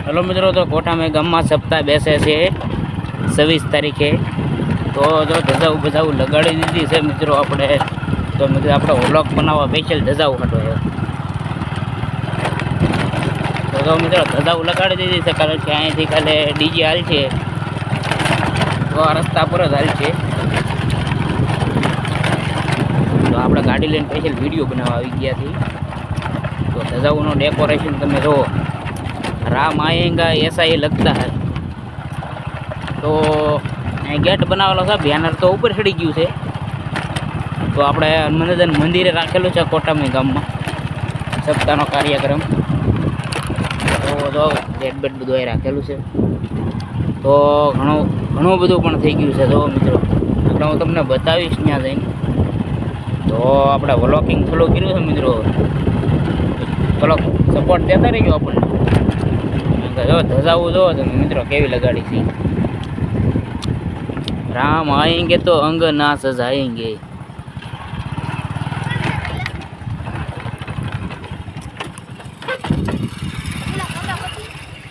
Hello મિત્રો, તો કોટામાં ગામમાં સપ્તાહ બેસે છે 26 તારીખે. તો જો ધજાવું બજાવું લગાડી દીધી છે મિત્રો આપણે. તો મિત્રો આપણે વ્લોગ બનાવવા સ્પેશિયલ ધજાવું હતો. તો મિત્રો ધજાવું લગાડી દીધી છે, કારણ કે અહીંયાથી કાલે ડીજે હાલ છે, તો આ રસ્તા પર જ હાલ છે. તો આપણે ગાડી લઈને સ્પેશિયલ વિડીયો બનાવવા આવી ગયા છીએ. તો ધજાવુંનું ડેકોરેશન તમે જુઓ, राम आएगा ऐसा ही लगता है. तो गेट बनावेलो है, बैनर तो ऊपर चढ़ी गયું છે. તો આપણે હનુમાનદાન મંદિરે રાખેલું છે કોટામી ગામમાં સપ્તાહનો કાર્યક્રમ. તો જો ગેટ બેટ બધું રાખેલું છે. તો ઘણું બધું પણ થઈ ગયું છે. જો મિત્રો આપણે હું તમને બતાવીશ ત્યાં જઈને. તો આપણે વ્લોગિંગ ફોલો કર્યું છે મિત્રો, ચલો સપોર્ટ દેતા રહીજો આપણને. જો ધજાવું જો તમે મિત્રો કેવી લગાડી છે. રામ આएंगे तो अंग ना सजाएंगे.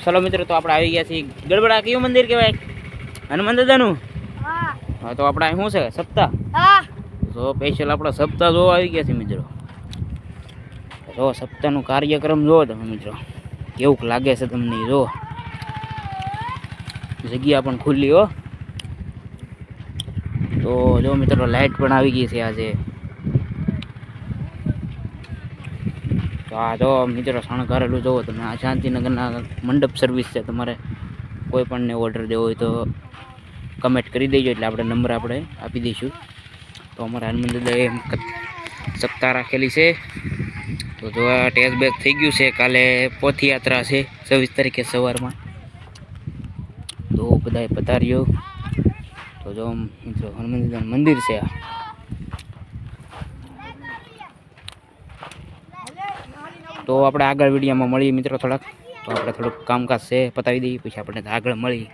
ચલો મિત્રો, તો આપણે આવી ગયા છીએ ગડબડા. કયું મંદિર કહેવાય? હનુમાન દાદાનું. હા, તો આપણે શું છે સપ્તાહ. તો સ્પેશિયલ આપણે સપ્તાહ જોવા આવી ગયા છીએ મિત્રો. જો સપ્તાહનું કાર્યક્રમ જોવો તમે મિત્રો, કેવું લાગે છે તમને. જો જગ્યા પણ ખુલ્લી હો. તો જો મિત્રો લાઈટ પણ આવી ગઈ છે આજે. તો આ જો મિત્રો શણગારેલું જોવો તમે. આ શાંતિનગરના મંડપ સર્વિસ છે. તમારે કોઈ પણને ઓર્ડર દેવો હોય તો કમેન્ટ કરી દેજો, એટલે આપણે નંબર આપણે આપી દઈશું. તો અમારા હનુમાન દાદાએ સપ્તાહ રાખેલી છે. તો જો આ ટેસ્ટ બેક થઈ ગયું છે. કાલે પોથયાત્રા છે 26 તારીખે સવારમાં. તો બધાએ પધાર્યો. તો જો મિત્રો હનુમાન દાદાનું મંદિર છે આ. તો આપણે આગળ વિડીયોમાં મળીએ મિત્રો થોડાક. તો આપણે થોડુંક કામકાજ છે પતાવી દઈએ, પછી આપણે આગળ મળીએ.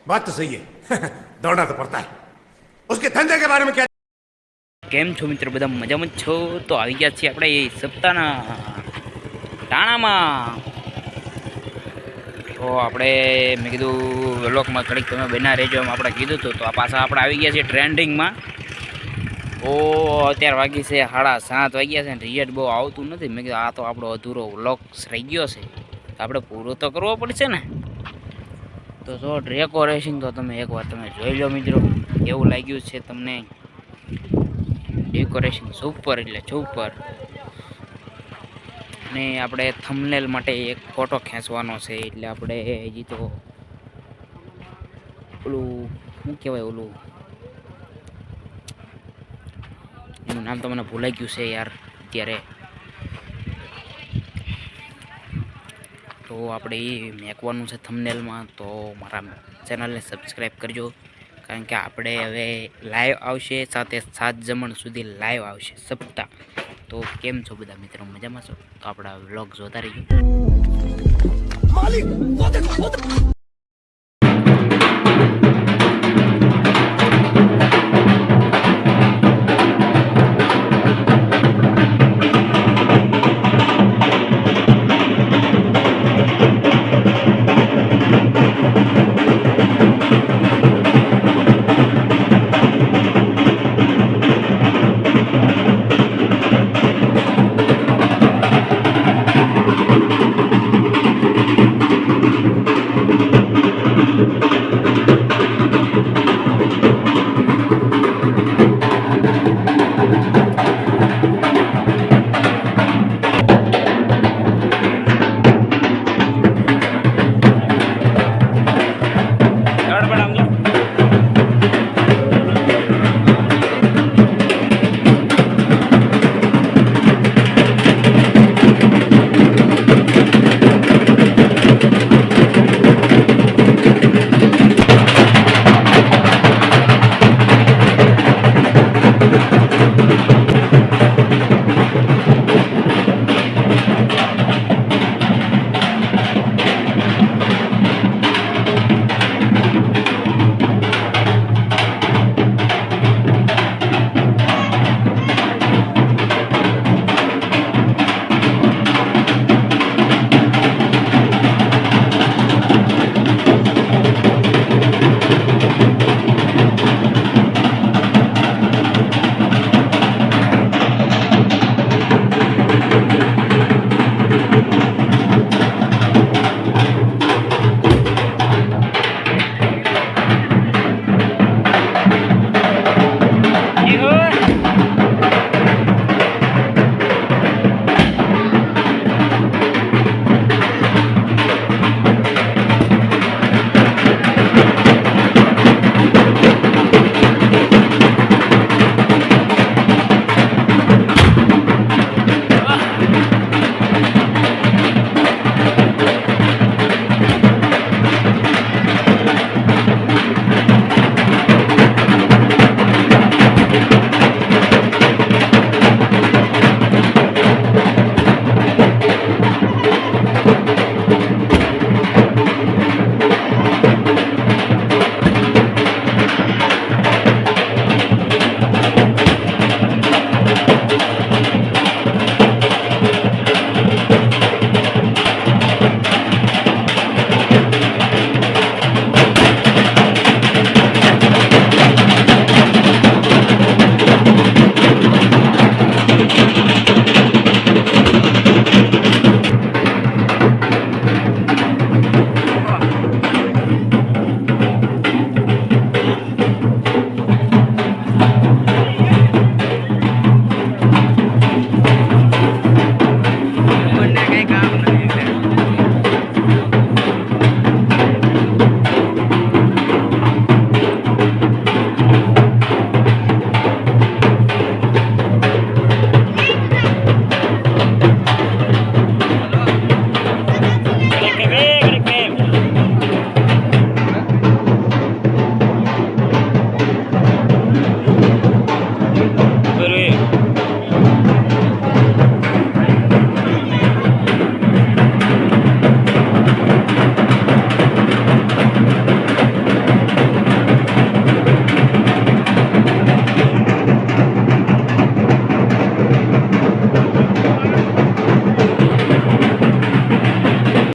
बात तो सही है. दौड़ना तो पड़ता है. उसके धंधे के बारे में क्या? કેમ છો મિત્રો? બધા મજામાં છો? તો આવી ગયા છીએ આપણે એ સપ્તાહના ટાણામાં. તો આપણે મેં કીધું વ્લોગમાં ઘડીક તમે બના રહેજો એમ આપણે કીધું હતું. તો આ પાછા આપણે આવી ગયા છીએ ટ્રેન્ડિંગમાં. ઓ અત્યારે વાગી છે 7:30 વાગ્યા છે ને રિયટ બહુ આવતું નથી. મેં કીધું આ તો આપણો અધૂરો વ્લોગ રહી ગયો છે, તો આપણે પૂરો તો કરવો પડશે ને. તો જો ડેકોરેશન તો તમે એકવાર તમે જોઈ લો મિત્રો, કેવું લાગ્યું છે તમને. ડેકોરેશન સુપર એટલે સુપર. અને આપણે થંબનેલ માટે એક ફોટો ખેંચવાનો છે, એટલે આપણે હજી તો ઓલું શું કહેવાય, ઓલું એનું નામ તો મને ભૂલાઈ ગયું છે યાર અત્યારે. તો આપણે એ મેકવાનું છે થંબનેલમાં. તો મારા ચેનલને સબસ્ક્રાઈબ કરજો, કારણ કે આપણે હવે લાઈવ આવશે, સાથે 7 જમણ સુધી લાઈવ આવશે સપ્તાહ. તો કેમ છો બધા મિત્રો? મજામાં છો? તો આપણા વ્લોગ જોતા રહીજો.